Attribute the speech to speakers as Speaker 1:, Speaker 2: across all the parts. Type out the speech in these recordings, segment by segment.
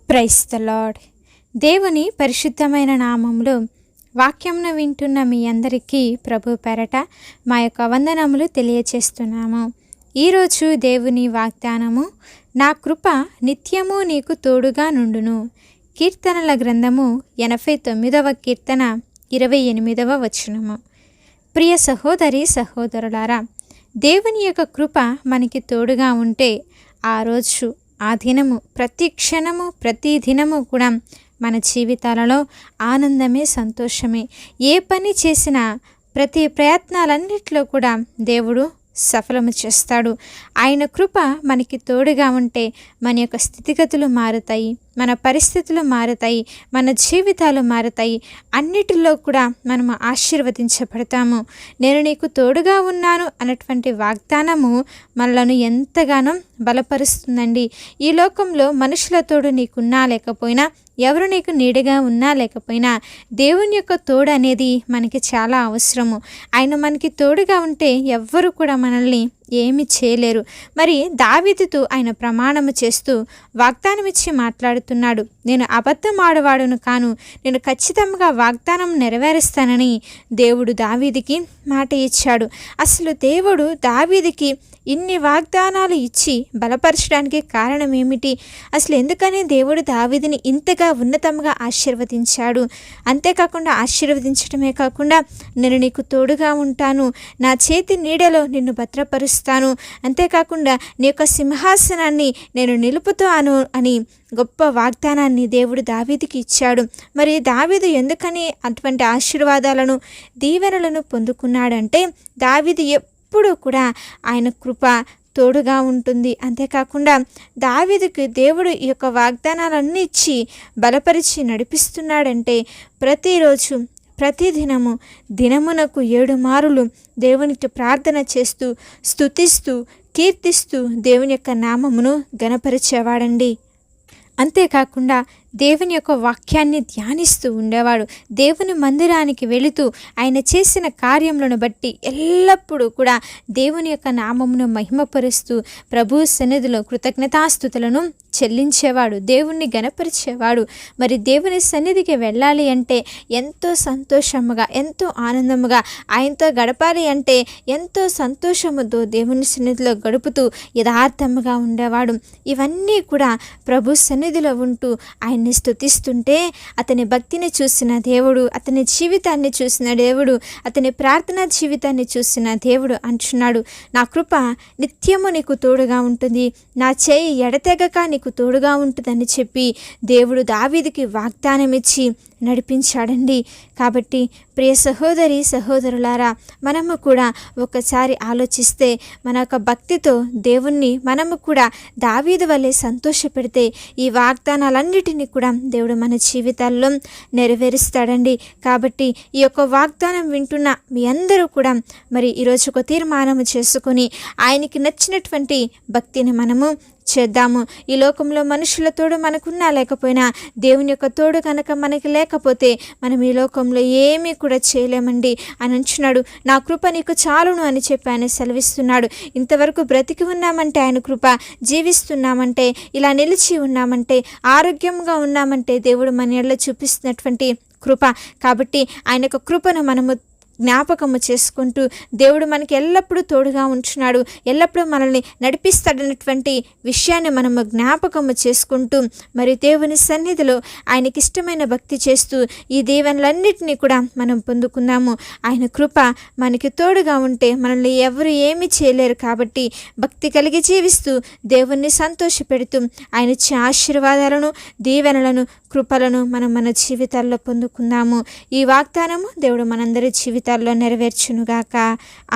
Speaker 1: Praise the lord. దేవుని పరిశుద్ధమైన నామములో వాక్యంను వింటున్న మీ అందరికీ ప్రభు పెరట మా యొక్క వందనములు తెలియచేస్తున్నాము. ఈరోజు దేవుని వాగ్దానము, నా కృప నిత్యము నీకు తోడుగా నుండును. కీర్తనల గ్రంథము 89వ కీర్తన 28వ వచనము. ప్రియ సహోదరి సహోదరులారా, దేవుని యొక్క కృప మనకి తోడుగా ఉంటే ఆ రోజు, ఆ దినము, ప్రతి క్షణము, ప్రతి దినము కూడా మన జీవితాలలో ఆనందమే, సంతోషమే. ఏ పని చేసినా ప్రతి ప్రయత్నాలన్నిటిలో కూడా దేవుడు సఫలము చేస్తాడు. ఆయన కృప మనకి తోడుగా ఉంటే మన యొక్క స్థితిగతులు మారుతాయి, మన పరిస్థితులు మారుతాయి, మన జీవితాలు మారుతాయి. అన్నిటిలో కూడా మనము ఆశీర్వదించబడతాము. నేను నీకు తోడుగా ఉన్నాను అన్నటువంటి వాగ్దానము మనలను ఎంతగానో బలపరుస్తుందండి. ఈ లోకంలో మనుషుల తోడు నీకున్నా లేకపోయినా, ఎవరు నీకు నీడగా ఉన్నా లేకపోయినా, దేవుని యొక్క తోడు అనేది మనకి చాలా అవసరము. ఆయన మనకి తోడుగా ఉంటే ఎవ్వరు కూడా మనల్ని ఏమి చేయలేరు. మరి దావీదుతో ఆయన ప్రమాణము చేస్తూ వాగ్దానం ఇచ్చి మాట్లాడుతున్నాడు. నేను అబద్ధం ఆడవాడును కాను, నేను ఖచ్చితంగా వాగ్దానం నెరవేరుస్తానని దేవుడు దావీదుకి మాట ఇచ్చాడు. అసలు దేవుడు దావీదుకి ఇన్ని వాగ్దానాలు ఇచ్చి బలపరచడానికి కారణం ఏమిటి? అసలు ఎందుకని దేవుడు దావీదుని ఇంతగా ఉన్నతంగా ఆశీర్వదించాడు? అంతేకాకుండా ఆశీర్వదించడమే కాకుండా, నేను నీకు తోడుగా ఉంటాను, నా చేతి నీడలో నిన్ను భద్రపరుస్తాను, అంతేకాకుండా నీ యొక్క సింహాసనాన్ని నేను నిలుపుతాను అని గొప్ప వాగ్దానాన్ని దేవుడు దావీదుకి ఇచ్చాడు. మరి దావీదు ఎందుకని అటువంటి ఆశీర్వాదాలను, దీవెనలను పొందుకున్నాడంటే, దావీదు ఎప్పుడు కూడా ఆయన కృప తోడుగా ఉంటుంది. అంతేకాకుండా దావీదుకి దేవుడు ఈ యొక్క వాగ్దానాలన్నీ ఇచ్చి బలపరిచి నడిపిస్తున్నాడంటే, ప్రతిరోజు, ప్రతిదినము, దినమునకు 7 మారులు దేవునికి ప్రార్థన చేస్తూ, స్తుతిస్తూ, కీర్తిస్తూ దేవుని యొక్క నామమును ఘనపరిచేవాడండి. అంతేకాకుండా దేవుని యొక్క వాక్యాన్ని ధ్యానిస్తూ ఉండేవాడు. దేవుని మందిరానికి వెళుతూ ఆయన చేసిన కార్యములను బట్టి ఎల్లప్పుడూ కూడా దేవుని యొక్క నామమును మహిమపరుస్తూ ప్రభు సన్నిధిలో కృతజ్ఞతాస్తుతులను చెల్లించేవాడు, దేవుణ్ణి గణపరిచేవాడు. మరి దేవుని సన్నిధికి వెళ్ళాలి అంటే ఎంతో సంతోషముగా, ఎంతో ఆనందముగా, ఆయనతో గడపాలి అంటే ఎంతో సంతోషముతో దేవుని సన్నిధిలో గడుపుతూ యథార్థముగా ఉండేవాడు. ఇవన్నీ కూడా ప్రభు సన్నిధిలో ఉంటూ ఆయన స్తుతిస్తుంటే, అతని భక్తిని చూసిన దేవుడు, అతని జీవితాన్ని చూసిన దేవుడు, అతని ప్రార్థనా జీవితాన్ని చూసిన దేవుడు అంటున్నాడు, నా కృప నిత్యము నీకు తోడుగా ఉంటుంది, నా చేయి ఎడతెగక నీకు తోడుగా ఉంటుందని చెప్పి దేవుడు దావీదుకి వాగ్దానం ఇచ్చి నడిపించాడండి. కాబట్టి ప్రియ సహోదరి సహోదరులారా, మనము కూడా ఒకసారి ఆలోచిస్తే, మన యొక్క భక్తితో దేవుణ్ణి మనము కూడా దావీదు వల్లే సంతోషపెడితే ఈ వాగ్దానాలన్నిటినీ కూడా దేవుడు మన జీవితాల్లో నెరవేరుస్తాడండి. కాబట్టి ఈ యొక్క వాగ్దానం వింటున్న మీ అందరూ కూడా మరి ఈరోజు ఒక తీర్మానం చేసుకొని ఆయనకి నచ్చినటువంటి భక్తిని మనము చేద్దాము. ఈ లోకంలో మనుషుల తోడు మనకున్నా లేకపోయినా, దేవుని యొక్క తోడు కనుక మనకి లేకపోతే మనం ఈ లోకంలో ఏమీ కూడా చేయలేమండి అని అంటున్నాడు. నా కృప నీకు చాలును అని చెప్పి ఆయన సెలవిస్తున్నాడు. ఇంతవరకు బ్రతికి ఉన్నామంటే ఆయన కృప, జీవిస్తున్నామంటే, ఇలా నిలిచి ఉన్నామంటే, ఆరోగ్యంగా ఉన్నామంటే దేవుడు మన ఎడల చూపిస్తున్నటువంటి కృప. కాబట్టి ఆయన యొక్క కృపను మనము జ్ఞాపకము చేసుకుంటూ, దేవుడు మనకి ఎల్లప్పుడూ తోడుగా ఉంటున్నాడు, ఎల్లప్పుడూ మనల్ని నడిపిస్తాడన్నటువంటి విషయాన్ని మనము జ్ఞాపకము చేసుకుంటూ, మరి దేవుని సన్నిధిలో ఆయనకి ఇష్టమైన భక్తి చేస్తూ ఈ దీవెనలన్నిటినీ కూడా మనం పొందుకుందాము. ఆయన కృప మనకి తోడుగా ఉంటే మనల్ని ఎవరు ఏమీ చేయలేరు. కాబట్టి భక్తి కలిగి జీవిస్తూ దేవుణ్ణి సంతోషపెడుతూ ఆయన ఇచ్చే ఆశీర్వాదాలను, దీవెనలను, కృపలను మనం మన జీవితాల్లో పొందుకుందాము. ఈ వాగ్దానము దేవుడు మనందరి జీవితాల్లో నెరవేర్చునుగాక.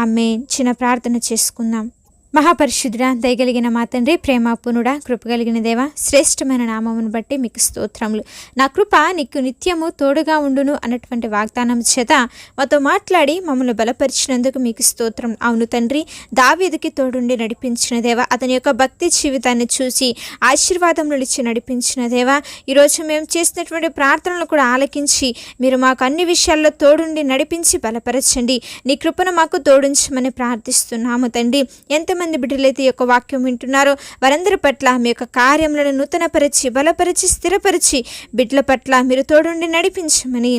Speaker 1: ఆమేన్. చిన్న ప్రార్థన చేసుకుందాం. మహాపరిశుద్ధుడా, దయగలిగిన మా తండ్రి, ప్రేమపూర్ణుడా, కృపగలిగిన దేవ, శ్రేష్టమైన నామమును బట్టి మీకు స్తోత్రములు. నా కృప నీకు నిత్యము తోడుగా ఉండును అన్నటువంటి వాగ్దానం చేత మాతో మాట్లాడి మమ్మల్ని బలపరిచినందుకు మీకు స్తోత్రం. అవును తండ్రి, దావీదుకి తోడుండి నడిపించిన దేవ, అతని యొక్క భక్తి జీవితాన్ని చూసి ఆశీర్వాదములు ఇచ్చి నడిపించిన దేవ, ఈరోజు మేము చేసినటువంటి ప్రార్థనలు కూడా ఆలకించి మీరు మాకు అన్ని విషయాల్లో తోడుండి నడిపించి బలపరచండి. నీ కృపను మాకు తోడించమని ప్రార్థిస్తున్నాము తండ్రి. ఎంతమంది ఎంతమంది బిడ్డలైతే ఈ యొక్క వాక్యం వింటున్నారో వారందరి పట్ల మీ యొక్క కార్యములను నూతనపరిచి బలపరిచి స్థిరపరిచి బిడ్డల పట్ల మీరు తోడుండి నడిపించమని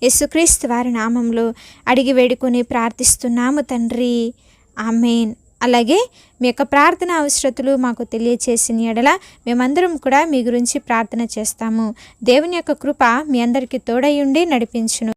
Speaker 1: యేసుక్రీస్తు వారి నామంలో అడిగి వేడుకొని ప్రార్థిస్తున్నాము తండ్రి, ఆమేన్. అలాగే మీ యొక్క ప్రార్థన అవసరతలు మాకు తెలియచేసిన ఎడల మేమందరం కూడా మీ గురించి ప్రార్థన చేస్తాము. దేవుని యొక్క కృప మీ అందరికీ తోడై ఉండి నడిపించును.